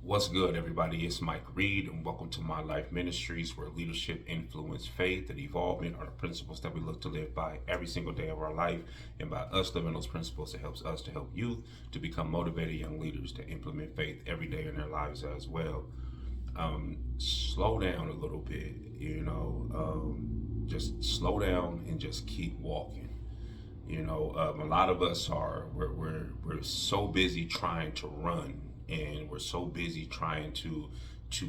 What's good, everybody? It's Mike Reed, and welcome to My Life Ministries, where leadership, influence, faith, and evolvement are the principles that we look to live by every single day of our life. And by us living those principles, it helps us to help youth to become motivated young leaders to implement faith every day in their lives as well. Slow down a little bit, just slow down and just keep walking. A lot of us we're so busy trying to run, and we're so busy trying to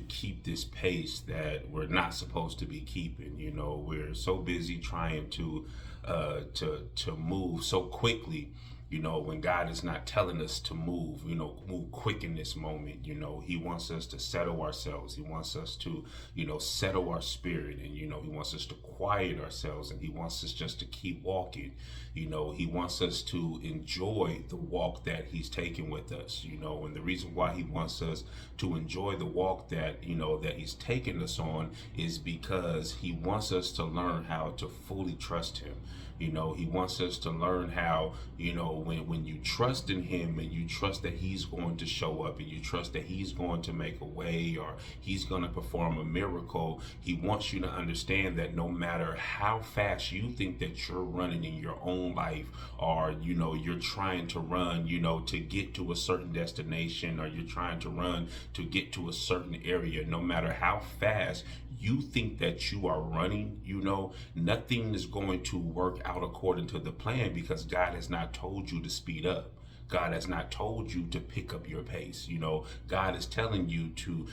keep this pace that we're not supposed to be keeping. We're so busy trying to move so quickly, when God is not telling us to move, move quick in this moment. He wants us to settle ourselves. He wants us to, settle our spirit. And, he wants us to quiet ourselves, and he wants us just to keep walking. He wants us to enjoy the walk that he's taking with us, and the reason why he wants us to enjoy the walk that, that he's taking us on is because he wants us to learn how to fully trust him. He wants us to learn how, when you trust in him and you trust that he's going to show up and you trust that he's going to make a way or he's going to perform a miracle, he wants you to understand that no matter how fast you think that you're running in your own life, or, you're trying to run, to get to a certain destination, or you're trying to run to get to a certain area, no matter how fast you think that you are running, nothing is going to work out according to the plan, because God has not told you to speed up. God has not told you to pick up your pace. God is telling you to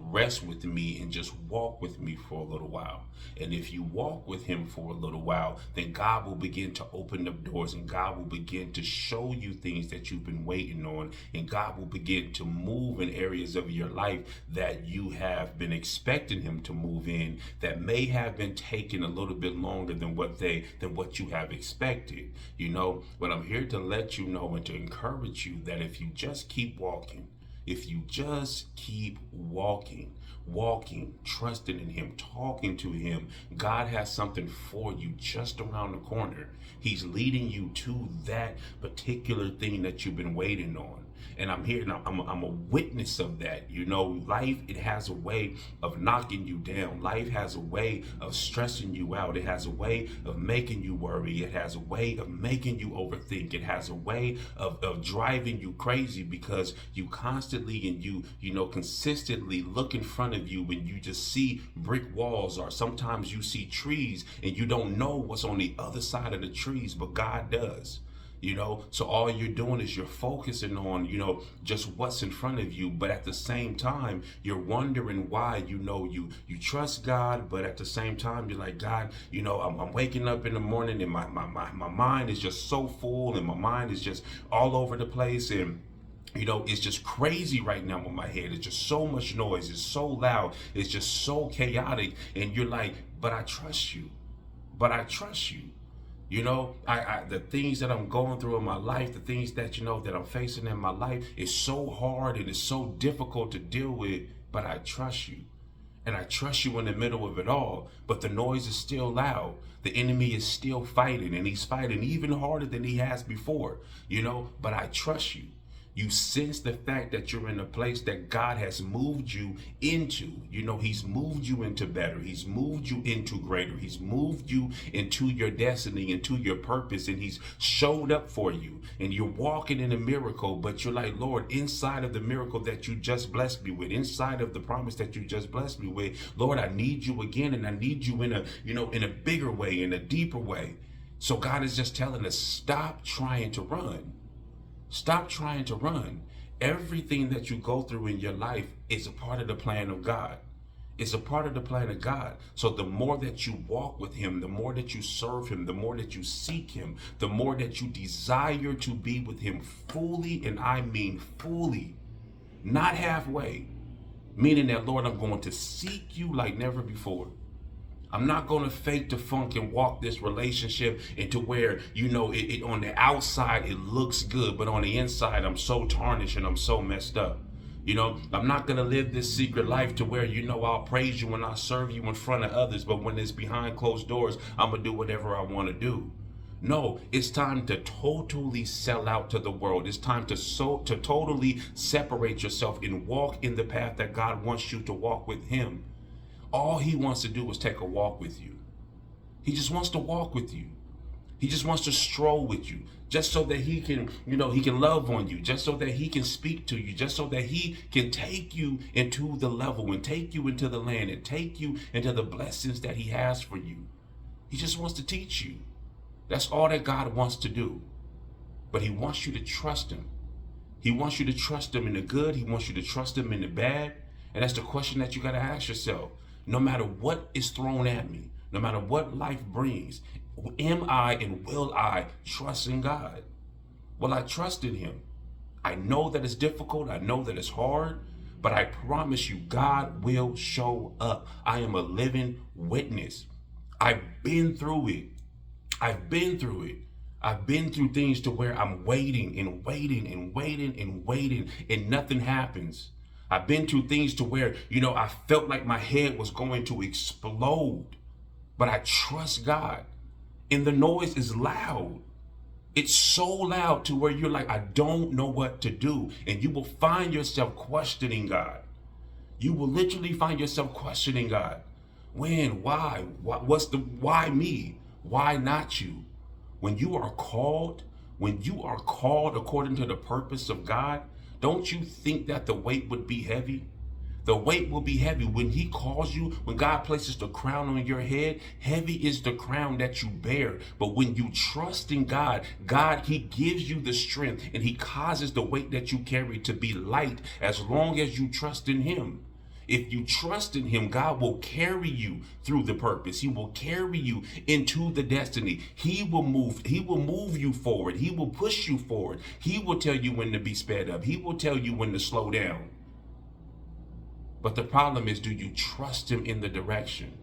rest with me and just walk with me for a little while. And if you walk with him for a little while, then God will begin to open up doors, and God will begin to show you things that you've been waiting on, and God will begin to move in areas of your life that you have been expecting him to move in, that may have been taking a little bit longer than what you have expected. But I'm here to let you know and to encourage you that if you just keep walking, if you just keep walking, trusting in him, talking to him, God has something for you just around the corner. He's leading you to that particular thing that you've been waiting on. And I'm here, and I'm a witness of that. Life, it has a way of knocking you down. Life has a way of stressing you out. It has a way of making you worry. It has a way of making you overthink. It has a way of driving you crazy, because you constantly and consistently look in front of you and you just see brick walls, or sometimes you see trees and you don't know what's on the other side of the trees, but God does. So all you're doing is you're focusing on, just what's in front of you. But at the same time, you're wondering why, you trust God, but at the same time, you're like, God, I'm waking up in the morning and my mind is just so full, and my mind is just all over the place. And it's just crazy right now with my head. It's just so much noise. It's so loud. It's just so chaotic. And you're like, but I trust you. But I trust you. The things that I'm going through in my life, the things that, that I'm facing in my life is so hard and it's so difficult to deal with, but I trust you. And I trust you in the middle of it all, but the noise is still loud. The enemy is still fighting, and he's fighting even harder than he has before, but I trust you. You sense the fact that you're in a place that God has moved you into. He's moved you into better. He's moved you into greater. He's moved you into your destiny, into your purpose, and he's showed up for you. And you're walking in a miracle, but you're like, Lord, inside of the miracle that you just blessed me with, inside of the promise that you just blessed me with, Lord, I need you again, and I need you in a bigger way, in a deeper way. So God is just telling us, stop trying to run. Stop trying to run. Everything that you go through in your life is a part of the plan of God. It's a part of the plan of God. So the more that you walk with him, the more that you serve him, the more that you seek him, the more that you desire to be with him fully, and I mean fully, not halfway, meaning that, Lord, I'm going to seek you like never before. I'm not going to fake the funk and walk this relationship into where, it on the outside, it looks good, but on the inside, I'm so tarnished and I'm so messed up. I'm not going to live this secret life to where, I'll praise you and I'll serve you in front of others, but when it's behind closed doors, I'm going to do whatever I want to do. No, it's time to totally sell out to the world. It's time to totally separate yourself and walk in the path that God wants you to walk with him. All he wants to do is take a walk with you. He just wants to walk with you. He just wants to stroll with you, just so that he can, he can love on you, just so that he can speak to you, just so that he can take you into the level and take you into the land and take you into the blessings that he has for you. He just wants to teach you. That's all that God wants to do. But he wants you to trust him. He wants you to trust him in the good. He wants you to trust him in the bad. And that's the question that you got to ask yourself. No matter what is thrown at me, no matter what life brings, am I and will I trust in God? Will I trust in him? I know that it's difficult. I know that it's hard, but I promise you, God will show up. I am a living witness. I've been through it. I've been through it. I've been through things to where I'm waiting and waiting and waiting and waiting and nothing happens. I've been through things to where, I felt like my head was going to explode, but I trust God. And the noise is loud. It's so loud to where you're like, I don't know what to do. And you will find yourself questioning God. You will literally find yourself questioning God. When? Why? Why me? Why not you? When you are called according to the purpose of God, don't you think that the weight would be heavy? The weight will be heavy when he calls you, when God places the crown on your head. Heavy is the crown that you bear. But when you trust in God, he gives you the strength and he causes the weight that you carry to be light as long as you trust in him. If you trust in him, God will carry you through the purpose. He will carry you into the destiny. He will move you forward. He will push you forward. He will tell you when to be sped up. He will tell you when to slow down. But the problem is, do you trust him in the direction?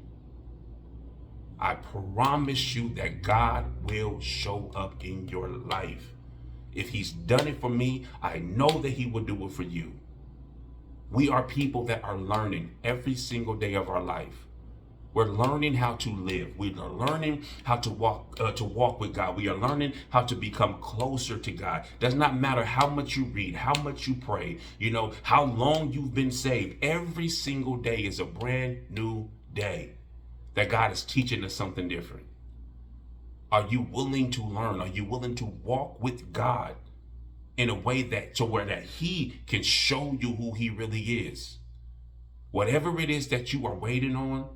I promise you that God will show up in your life. If he's done it for me, I know that he will do it for you. We are people that are learning every single day of our life. We're learning how to live. We are learning how to walk with God. We are learning how to become closer to God. Does not matter how much you read, how much you pray, how long you've been saved. Every single day is a brand new day that God is teaching us something different. Are you willing to learn? Are you willing to walk with God in a way that he can show you who he really is? Whatever it is that you are waiting on,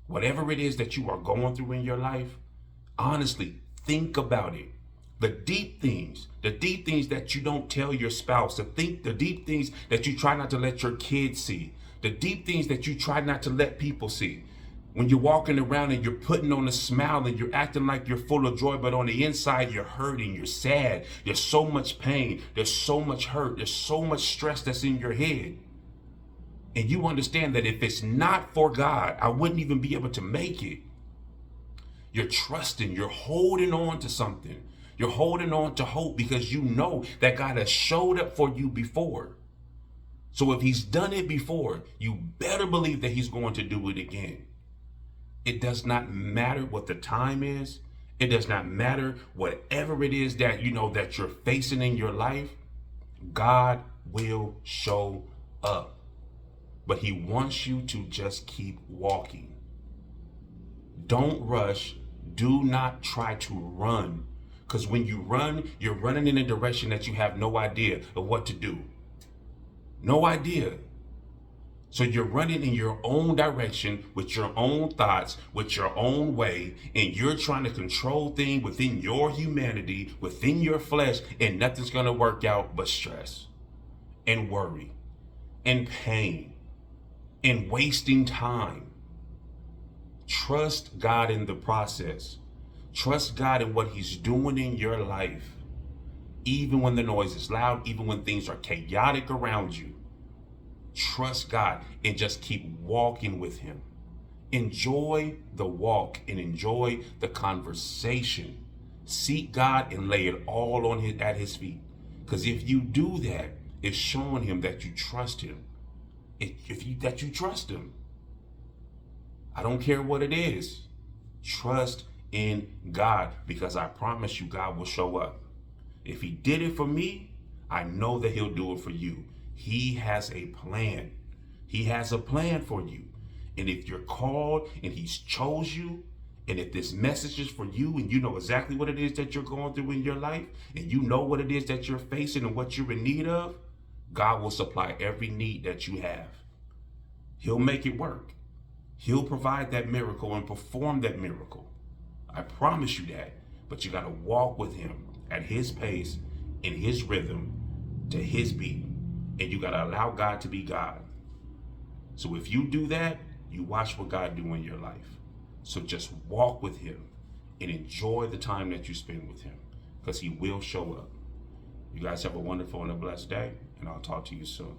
whatever it is that you are going through in your life, honestly, think about it. The deep things that you don't tell your spouse, the deep things that you try not to let your kids see, the deep things that you try not to let people see. When you're walking around and you're putting on a smile and you're acting like you're full of joy, but on the inside you're hurting, you're sad, there's so much pain, there's so much hurt, there's so much stress that's in your head. And you understand that if it's not for God, I wouldn't even be able to make it. You're trusting, you're holding on to something. You're holding on to hope because you know that God has showed up for you before. So if he's done it before, you better believe that he's going to do it again. It does not matter what the time is. It does not matter whatever it is that that you're facing in your life. God will show up. But he wants you to just keep walking. Don't rush. Do not try to run. Because when you run, you're running in a direction that you have no idea of what to do. No idea. So you're running in your own direction with your own thoughts, with your own way, and you're trying to control things within your humanity, within your flesh, and nothing's going to work out but stress and worry and pain and wasting time. Trust God in the process. Trust God in what he's doing in your life. Even when the noise is loud, even when things are chaotic around you. Trust God and just keep walking with him. Enjoy the walk and enjoy the conversation. Seek God and lay it all at his feet. Because if you do that, it's showing him that you trust him. That you trust him. I don't care what it is. Trust in God, because I promise you, God will show up. If he did it for me, I know that he'll do it for you. He has a plan. He has a plan for you. And if you're called and he's chose you, and if this message is for you and you know exactly what it is that you're going through in your life, and you know what it is that you're facing and what you're in need of, God will supply every need that you have. He'll make it work. He'll provide that miracle and perform that miracle. I promise you that. But you got to walk with him at his pace, in his rhythm, to his beat. And you got to allow God to be God. So if you do that, you watch what God do in your life. So just walk with him and enjoy the time that you spend with him, because he will show up. You guys have a wonderful and a blessed day, and I'll talk to you soon.